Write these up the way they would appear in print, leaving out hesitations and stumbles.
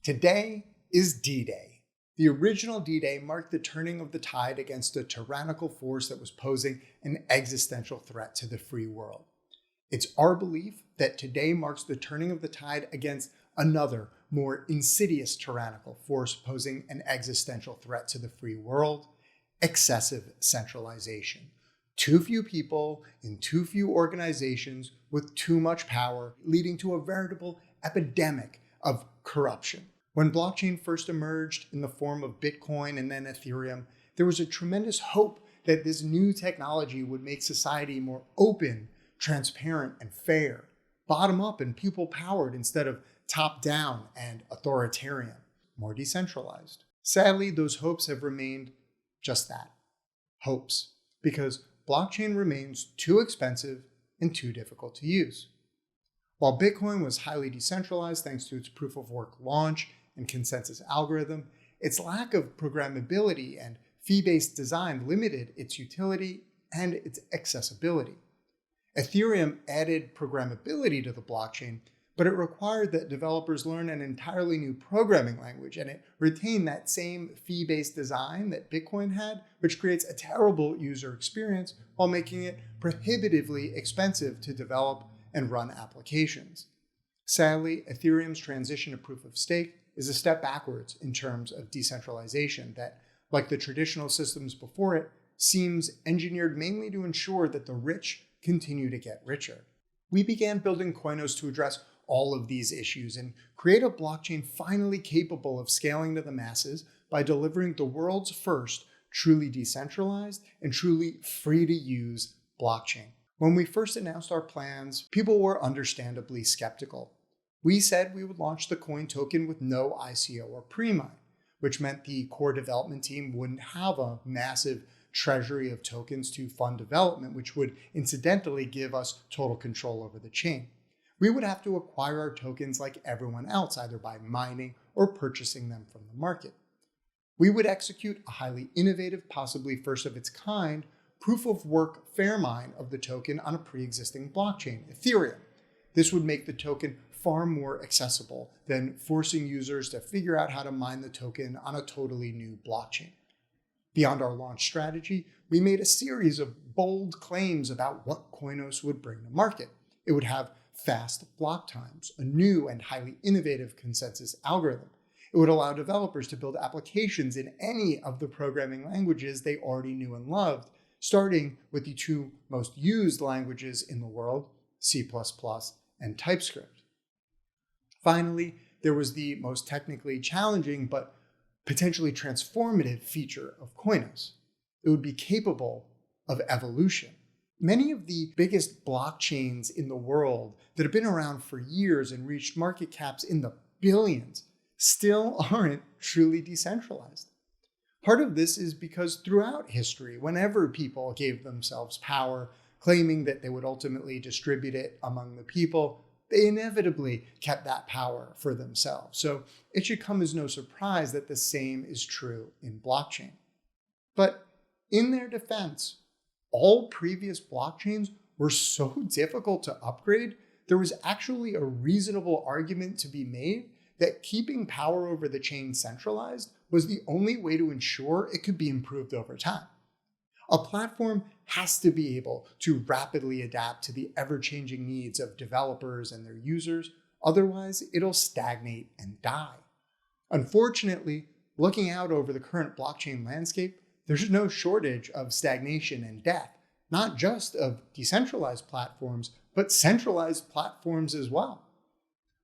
Today is D-Day. The original D-Day marked the turning of the tide against a tyrannical force that was posing an existential threat to the free world. It's our belief that today marks the turning of the tide against another, more insidious tyrannical force posing an existential threat to the free world: excessive centralization. Too few people in too few organizations with too much power, leading to a veritable epidemic of corruption. When blockchain first emerged in the form of Bitcoin and then Ethereum, there was a tremendous hope that this new technology would make society more open, transparent, and fair, bottom up and people powered instead of top down and authoritarian, more decentralized. Sadly, those hopes have remained just that, hopes, because blockchain remains too expensive and too difficult to use. While Bitcoin was highly decentralized thanks to its proof of work launch and consensus algorithm, its lack of programmability and fee-based design limited its utility and its accessibility. Ethereum added programmability to the blockchain, but it required that developers learn an entirely new programming language, and it retained that same fee-based design that Bitcoin had, which creates a terrible user experience while making it prohibitively expensive to develop and run applications. Sadly, Ethereum's transition to proof of stake is a step backwards in terms of decentralization that, like the traditional systems before it, seems engineered mainly to ensure that the rich continue to get richer. We began building Koinos to address all of these issues and create a blockchain finally capable of scaling to the masses by delivering the world's first truly decentralized and truly free to use blockchain. When we first announced our plans, people were understandably skeptical. We said we would launch the coin token with no ICO or pre-mine, which meant the core development team wouldn't have a massive treasury of tokens to fund development, which would incidentally give us total control over the chain. We would have to acquire our tokens like everyone else, either by mining or purchasing them from the market. We would execute a highly innovative, possibly first of its kind, proof of work fair mine of the token on a pre-existing blockchain, Ethereum. This would make the token far more accessible than forcing users to figure out how to mine the token on a totally new blockchain. Beyond our launch strategy, we made a series of bold claims about what Koinos would bring to market. It would have fast block times, a new and highly innovative consensus algorithm. It would allow developers to build applications in any of the programming languages they already knew and loved, starting with the two most used languages in the world, C++ and TypeScript. Finally, there was the most technically challenging but potentially transformative feature of Koinos. It would be capable of evolution. Many of the biggest blockchains in the world that have been around for years and reached market caps in the billions still aren't truly decentralized. Part of this is because throughout history, whenever people gave themselves power, claiming that they would ultimately distribute it among the people, they inevitably kept that power for themselves. So it should come as no surprise that the same is true in blockchain. But in their defense, all previous blockchains were so difficult to upgrade, there was actually a reasonable argument to be made that keeping power over the chain centralized was the only way to ensure it could be improved over time. A platform has to be able to rapidly adapt to the ever-changing needs of developers and their users, otherwise it'll stagnate and die. Unfortunately, looking out over the current blockchain landscape, there's no shortage of stagnation and death, not just of decentralized platforms, but centralized platforms as well.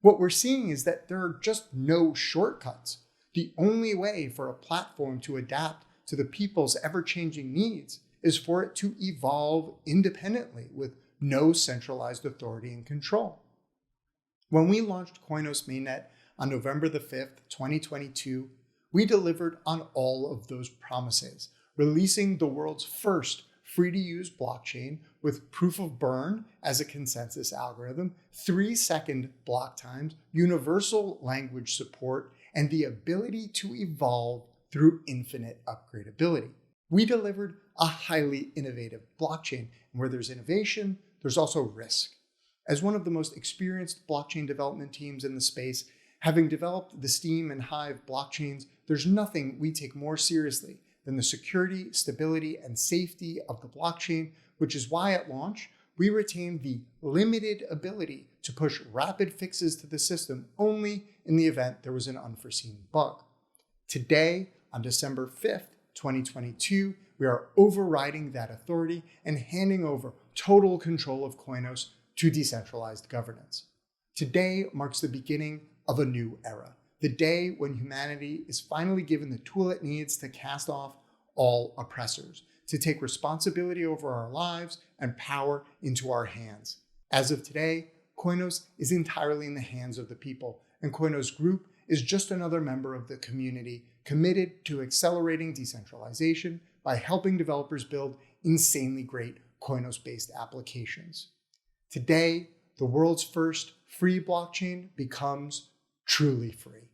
What we're seeing is that there are just no shortcuts. The only way for a platform to adapt to the people's ever-changing needs is for it to evolve independently with no centralized authority and control. When we launched Koinos Mainnet on November the 5th, 2022, we delivered on all of those promises, releasing the world's first free-to-use blockchain with proof of burn as a consensus algorithm, 3-second block times, universal language support, and the ability to evolve through infinite upgradability. We delivered a highly innovative blockchain, and where there's innovation, there's also risk. As one of the most experienced blockchain development teams in the space, Having developed the Steam and Hive blockchains, there's nothing we take more seriously than the security, stability, and safety of the blockchain, which is why at launch, we retained the limited ability to push rapid fixes to the system only in the event there was an unforeseen bug. Today, on December 5th, 2022, we are overriding that authority and handing over total control of Koinos to decentralized governance. Today marks the beginning of a new era, the day when humanity is finally given the tool it needs to cast off all oppressors, to take responsibility over our lives and power into our hands. As of today, Koinos is entirely in the hands of the people, and Koinos Group is just another member of the community committed to accelerating decentralization by helping developers build insanely great Koinos-based applications. Today, the world's first free blockchain becomes truly free.